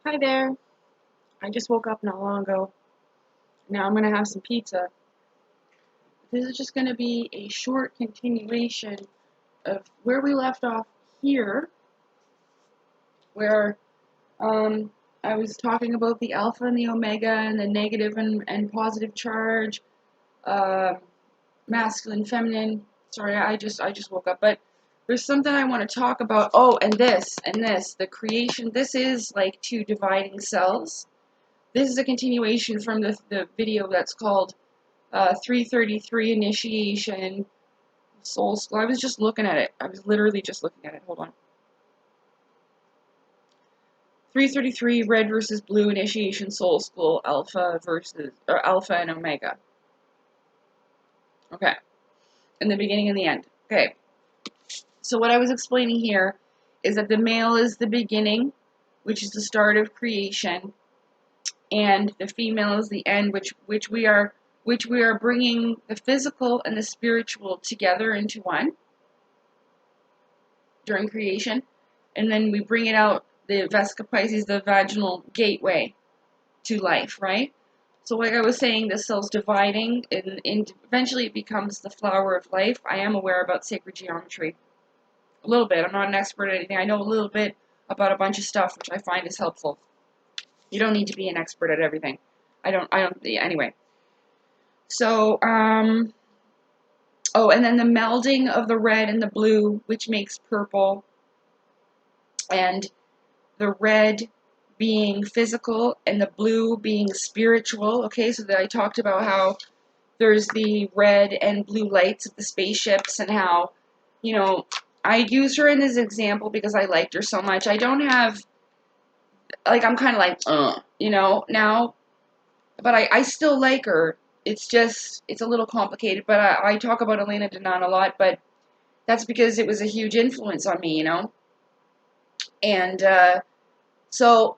Hi there. I just woke up not long ago. Now I'm going to have some pizza. This is just going to be a short continuation of where we left off here, where I was talking about the alpha and the omega and the negative and positive charge, masculine, feminine. Sorry, I just woke up, but there's something I want to talk about. Oh, and this, the creation. This is like two dividing cells. This is a continuation from the video that's called 333 Initiation Soul School. I was just looking at it. I was literally just looking at it. Hold on. 333 Red versus Blue Initiation Soul School, Alpha and Omega. Okay. In the beginning and the end. Okay. So what I was explaining here is that the male is the beginning, which is the start of creation, and the female is the end, which we are bringing the physical and the spiritual together into one during creation, and then we bring it out, the Vesica Pisces, the vaginal gateway to life, right? So like I was saying, the cell's dividing, and eventually it becomes the flower of life. I am aware about sacred geometry. A little bit. I'm not an expert at anything. I know a little bit about a bunch of stuff, which I find is helpful. You don't need to be an expert at everything. Anyway. So, oh, and then the melding of the red and the blue, which makes purple, and the red being physical and the blue being spiritual. Okay, so that I talked about how there's the red and blue lights of the spaceships, and how, I use her in this example because I liked her so much. I don't have, I'm kind of like, now, but I still like her. It's a little complicated, but I talk about Elena Danaan a lot, but that's because it was a huge influence on me, And, so,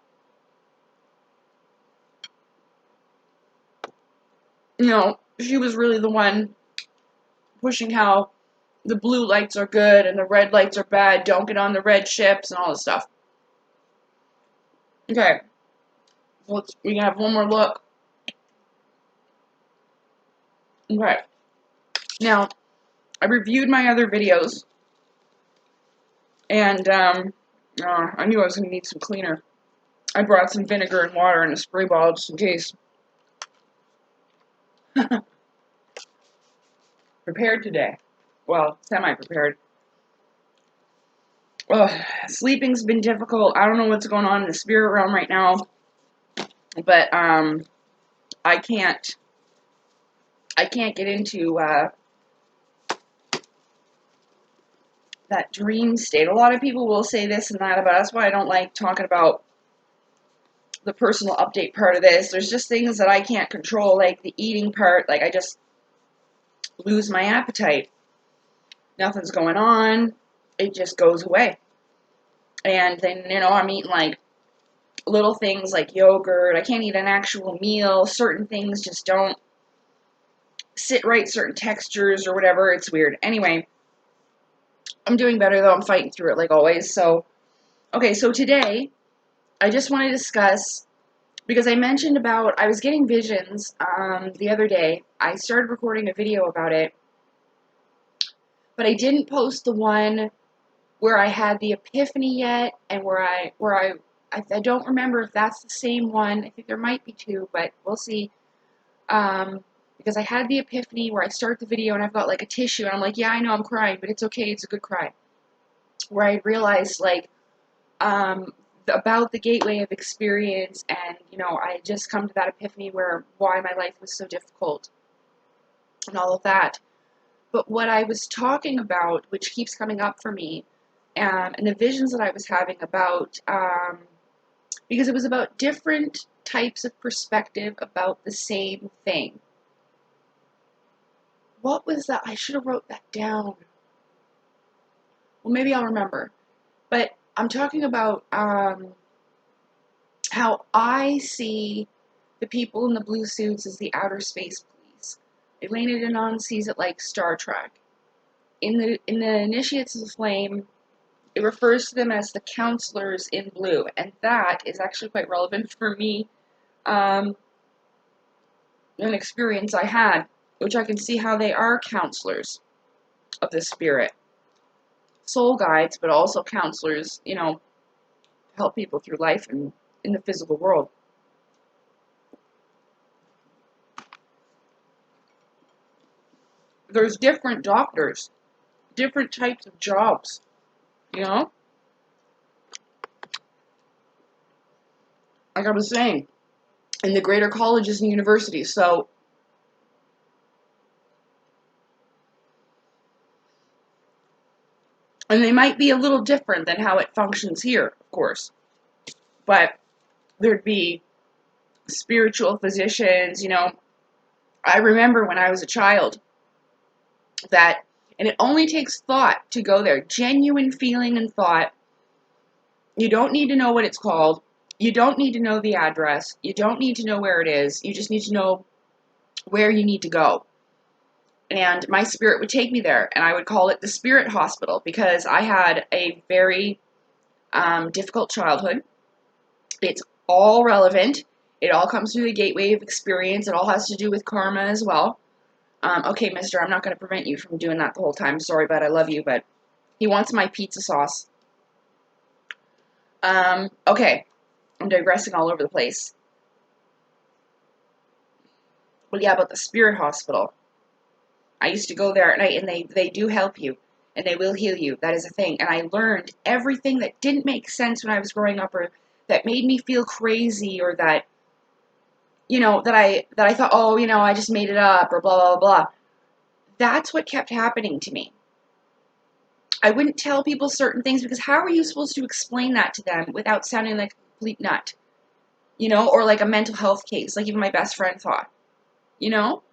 she was really the one pushing how the blue lights are good and the red lights are bad, don't get on the red ships and all this stuff. Okay, we can have one more look. Okay, now, I reviewed my other videos, and I knew I was going to need some cleaner. I brought some vinegar and water and a spray bottle just in case. Prepared today. Well, semi-prepared. Sleeping's been difficult. I don't know what's going on in the spirit realm right now, but I can't get into that dream state. A lot of people will say this and that, but that's why I don't like talking about the personal update part of this. There's just things that I can't control, like the eating part. Like, I just lose my appetite. Nothing's going on. It just goes away. And then, I'm eating like little things like yogurt. I can't eat an actual meal. Certain things just don't sit right, certain textures or whatever. It's weird. Anyway, I'm doing better though. I'm fighting through it like always. So, okay, so today I just want to discuss, because I mentioned about, I was getting visions the other day. I started recording a video about it, but I didn't post the one where I had the epiphany yet, and where I don't remember if that's the same one. I think there might be two, but we'll see. Because I had the epiphany where I start the video and I've got like a tissue and I'm like, yeah, I know I'm crying, but it's okay, it's a good cry. Where I realized about the gateway of experience, and I had just come to that epiphany why my life was so difficult and all of that. But what I was talking about, which keeps coming up for me, and the visions that I was having about, because it was about different types of perspective about the same thing. What was that? I should have wrote that down. Well, maybe I'll remember. But I'm talking about how I see the people in the blue suits as the outer space police. Elena Danaan sees it like Star Trek. In the Initiates of the Flame, it refers to them as the counselors in blue, and that is actually quite relevant for me. An experience I had, which I can see how they are counselors of the spirit, soul guides, but also counselors, you know, to help people through life and in the physical world. There's different doctors, different types of jobs, you know? Like I was saying, in the greater colleges and universities. So, and they might be a little different than how it functions here, of course. But there'd be spiritual physicians, you know. I remember when I was a child that, and it only takes thought to go there, genuine feeling and thought. You don't need to know what it's called. You don't need to know the address. You don't need to know where it is. You just need to know where you need to go. And my spirit would take me there, and I would call it the spirit hospital because I had a very difficult childhood. It's all relevant. It all comes through the gateway of experience. It all has to do with karma as well. Okay, mister, I'm not going to prevent you from doing that the whole time. Sorry, but I love you, but he wants my pizza sauce. Okay, I'm digressing all over the place. But yeah, about the spirit hospital. I used to go there at night, and they do help you, and they will heal you. That is a thing. And I learned everything that didn't make sense when I was growing up, or that made me feel crazy, or that, you know, that I thought, oh, you know, I just made it up, or blah, blah, blah. That's what kept happening to me. I wouldn't tell people certain things because how are you supposed to explain that to them without sounding like a complete nut? You know, or like a mental health case, like even my best friend thought. You know?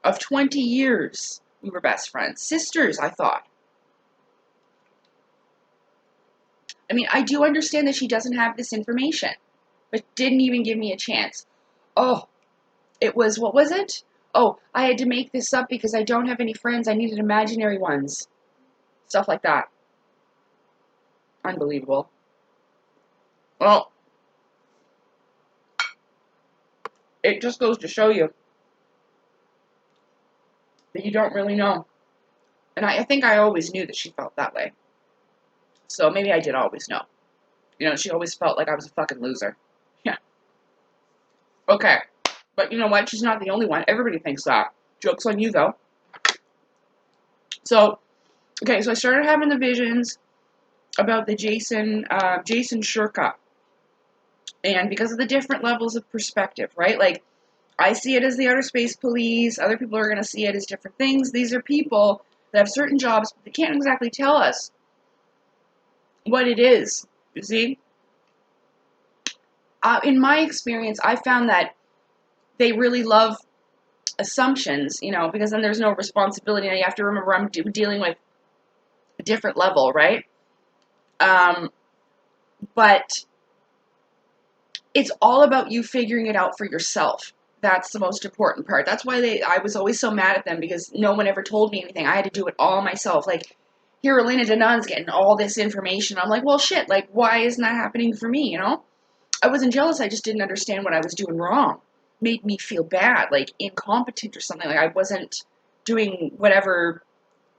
Of 20 years, we were best friends. Sisters, I thought. I mean, I do understand that she doesn't have this information, but didn't even give me a chance. Oh, it was, what was it? Oh, I had to make this up because I don't have any friends. I needed imaginary ones. Stuff like that. Unbelievable. Well, it just goes to show you that you don't really know. And I think I always knew that she felt that way. So maybe I did always know. You know, she always felt like I was a fucking loser. Yeah. Okay. But you know what? She's not the only one. Everybody thinks that. Joke's on you, though. So, okay, so I started having the visions about the Jason Shurka. And because of the different levels of perspective, right? Like, I see it as the outer space police. Other people are going to see it as different things. These are people that have certain jobs, but they can't exactly tell us what it is. You see? In my experience, I found that they really love assumptions, you know, because then there's no responsibility. Now you have to remember I'm dealing with a different level, right? But it's all about you figuring it out for yourself. That's the most important part. That's why I was always so mad at them because no one ever told me anything. I had to do it all myself. Like, here Elena Danun's getting all this information. I'm like, well, shit, like, why isn't that happening for me, you know? I wasn't jealous. I just didn't understand what I was doing wrong. Made me feel bad, like incompetent or something. Like I wasn't doing whatever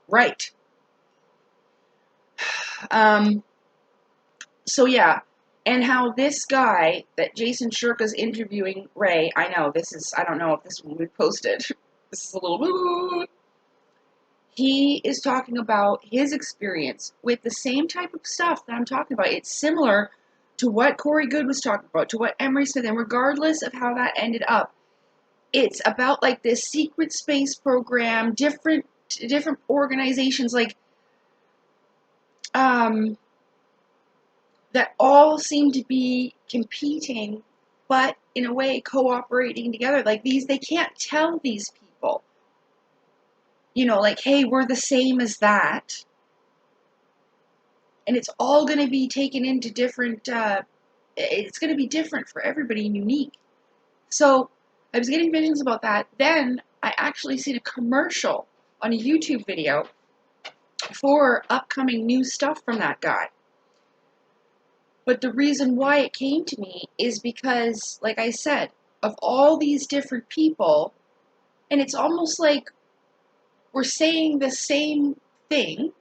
right. So yeah, and how this guy that Jason Shurka's interviewing Ray, I know this is, I don't know if this will be posted. This is a little, he is talking about his experience with the same type of stuff that I'm talking about. It's similar to what Corey Good was talking about, to what Emery Smith, and regardless of how that ended up, it's about like this secret space program, different organizations, like, that all seem to be competing, but in a way cooperating together. Like they can't tell these people, you know, like, hey, we're the same as that. And it's all going to be taken into different, it's going to be different for everybody and unique. So I was getting visions about that. Then I actually seen a commercial on a YouTube video for upcoming new stuff from that guy. But the reason why it came to me is because, like I said, of all these different people, and it's almost like we're saying the same thing,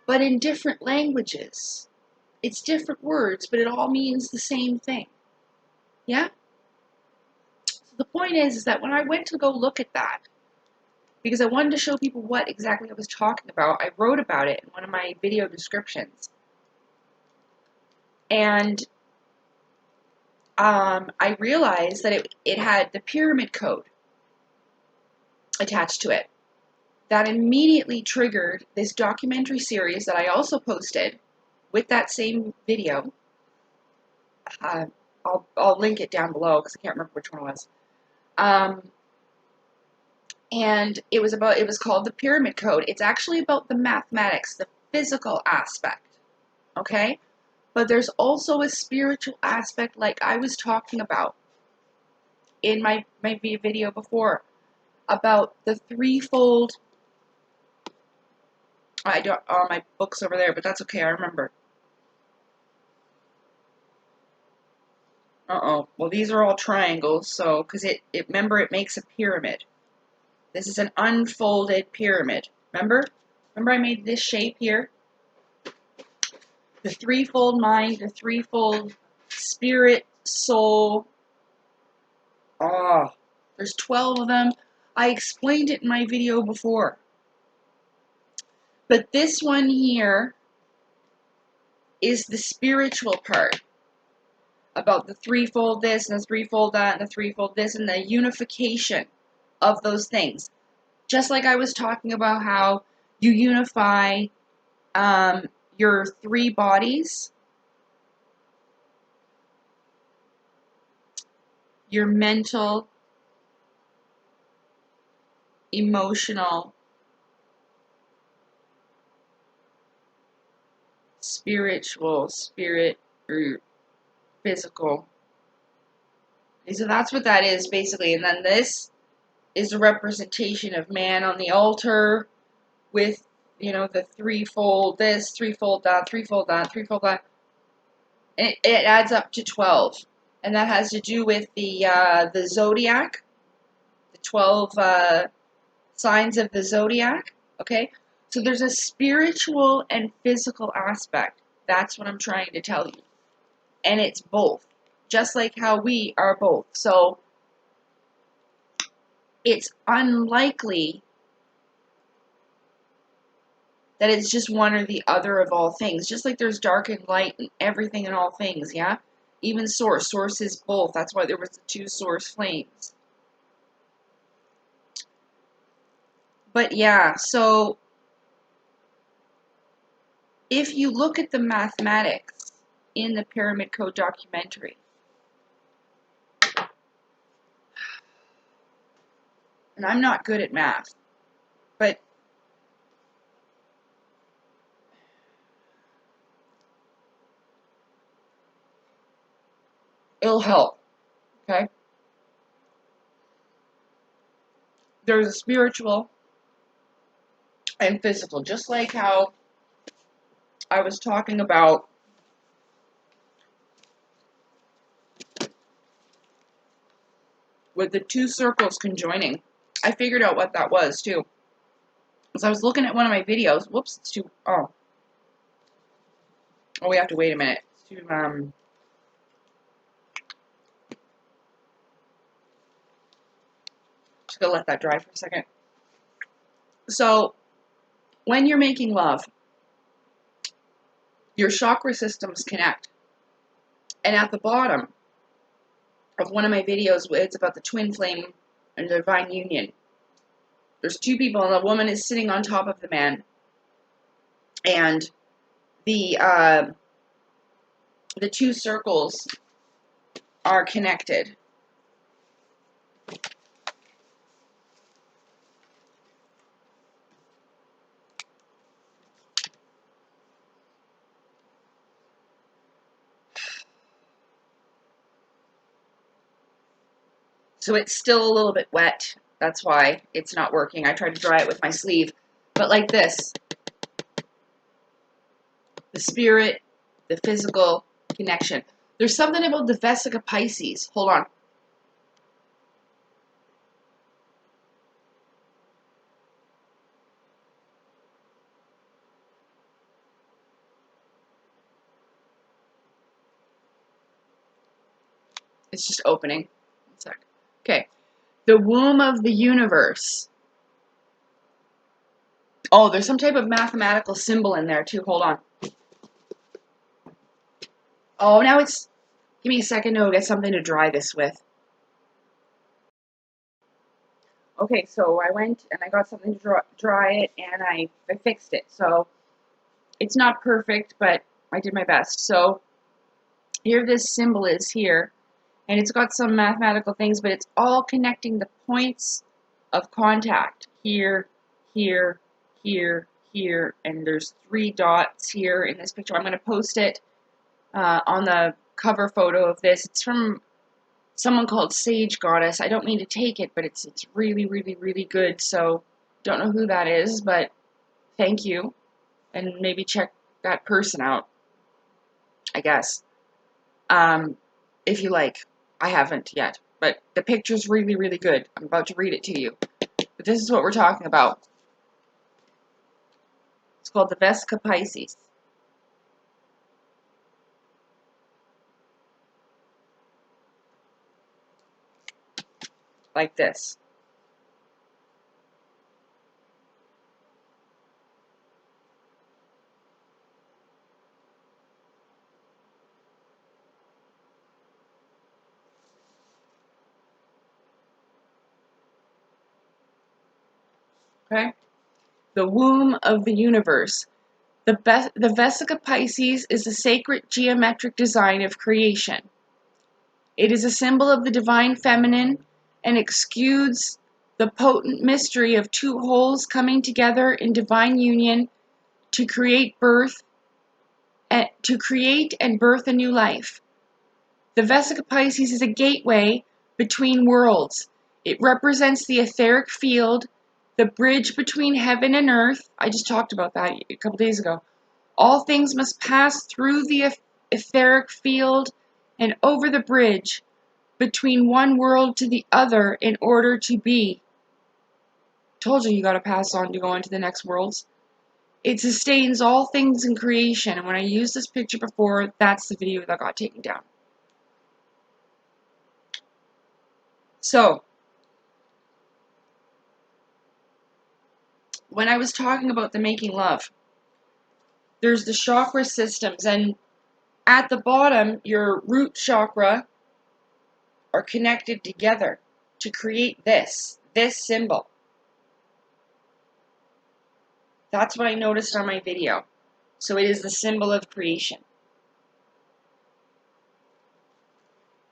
but in different languages. It's different words, but it all means the same thing. Yeah? So the point is that when I went to go look at that, because I wanted to show people what exactly I was talking about, I wrote about it in one of my video descriptions. And I realized that it had the pyramid code attached to it. That immediately triggered this documentary series that I also posted with that same video. I'll link it down below because I can't remember which one it was. And it was called the Pyramid Code. It's actually about the mathematics, the physical aspect, okay? But there's also a spiritual aspect, like I was talking about in my video before, about the threefold. I don't, my book's over there, but that's okay, I remember. Well, these are all triangles, so, because remember, it makes a pyramid. This is an unfolded pyramid. Remember? Remember I made this shape here? The threefold mind, the threefold spirit, soul. There's 12 of them. I explained it in my video before. But this one here is the spiritual part. About the threefold this, and the threefold that, and the threefold this, and the unification of those things. Just like I was talking about how you unify your three bodies, your mental, emotional, spiritual, or physical. And so that's what that is basically. And then this is a representation of man on the altar with, the threefold this, threefold that, threefold that, threefold that. And it adds up to 12. And that has to do with the zodiac, the 12 signs of the zodiac, okay? So there's a spiritual and physical aspect. That's what I'm trying to tell you. And it's both, just like how we are both. So it's unlikely that it's just one or the other of all things. Just like there's dark and light and everything in all things, yeah? Even source. Source is both. That's why there was the two source flames. But yeah, so if you look at the mathematics in the Pyramid Code documentary, and I'm not good at math, but it'll help, okay? There's a spiritual and physical, just like how I was talking about with the two circles conjoining. I figured out what that was too. As I was looking at one of my videos, whoops, it's too, oh, we have to wait a minute. It's too, just gonna let that dry for a second. So, when you're making love, your chakra systems connect. And at the bottom of one of my videos, it's about the twin flame and the divine union. There's two people, and the woman is sitting on top of the man. And the two circles are connected. So it's still a little bit wet. That's why it's not working. I tried to dry it with my sleeve. But like this, the spirit, the physical, connection. There's something about the Vesica Pisces. Hold on. It's just opening. 1 sec. Okay. The womb of the universe. Oh, there's some type of mathematical symbol in there too. Hold on. Oh, now it's... Give me a second to get something to dry this with. Okay, so I went and I got something to dry it, and I fixed it. So it's not perfect, but I did my best. So here this symbol is here, and it's got some mathematical things, but it's all connecting the points of contact. Here, here, here, here, and there's 3 dots here in this picture. I'm going to post it on the cover photo of this. It's from someone called Sage Goddess. I don't mean to take it, but it's really, really, really good. So don't know who that is, but thank you. And maybe check that person out, I guess. If you like. I haven't yet. But the picture's really, really good. I'm about to read it to you. But this is what we're talking about. It's called the Vesica Pisces. Like this. Okay? The womb of the universe. The Vesica Pisces is a sacred geometric design of creation. It is a symbol of the divine feminine and exudes the potent mystery of 2 wholes coming together in divine union to create and birth a new life. The Vesica Pisces is a gateway between worlds. It represents the etheric field, the bridge between heaven and earth. I just talked about that a couple days ago. All things must pass through the etheric field and over the bridge between one world to the other in order to be. Told you gotta pass on to go on to the next worlds. It sustains all things in creation, and when I used this picture before, that's the video that got taken down. So, when I was talking about the making love, there's the chakra systems, and at the bottom, your root chakra are connected together to create this symbol. That's what I noticed on my video. So it is the symbol of creation.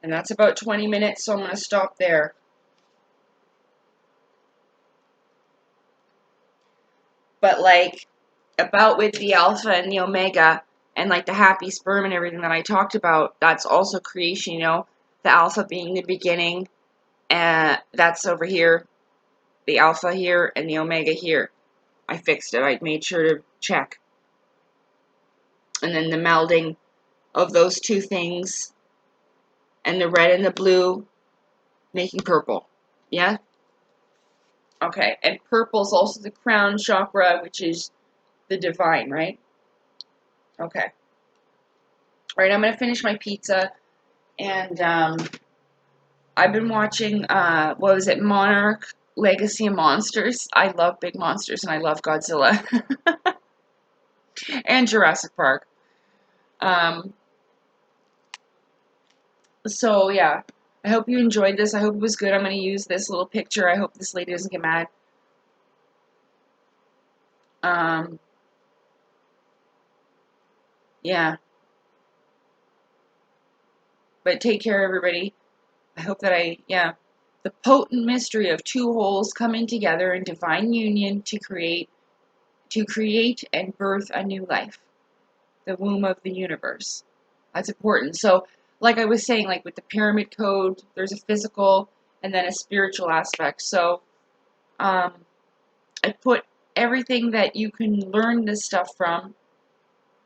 And that's about 20 minutes, so I'm going to stop there. But like, about with the alpha and the omega, and like the happy sperm and everything that I talked about, that's also creation, you know? The alpha being the beginning, and that's over here. The alpha here, and the omega here. I fixed it. I made sure to check. And then the melding of those 2 things, and the red and the blue, making purple. Yeah? Okay, and purple is also the crown chakra, which is the divine, right? Okay. All right, I'm going to finish my pizza, and I've been watching, what was it, Monarch Legacy of Monsters. I love big monsters, and I love Godzilla. And Jurassic Park. So, yeah. I hope you enjoyed this. I hope it was good. I'm going to use this little picture. I hope this lady doesn't get mad. Yeah. But take care, everybody. I hope that yeah. The potent mystery of 2 wholes coming together in divine union to create and birth a new life. The womb of the universe. That's important. So, like I was saying, like with the pyramid code, there's a physical and then a spiritual aspect. So, I put everything that you can learn this stuff from.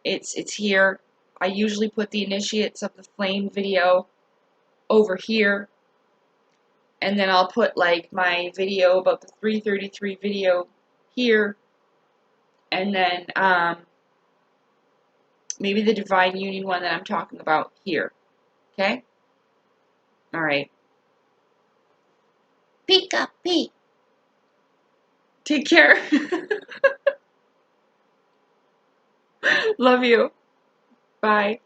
It's here. I usually put the Initiates of the Flame video over here, and then I'll put like my video about the 333 video here, and then maybe the Divine Union one that I'm talking about here. Okay? Alright. Pika Pee. Take care. Love you. Bye.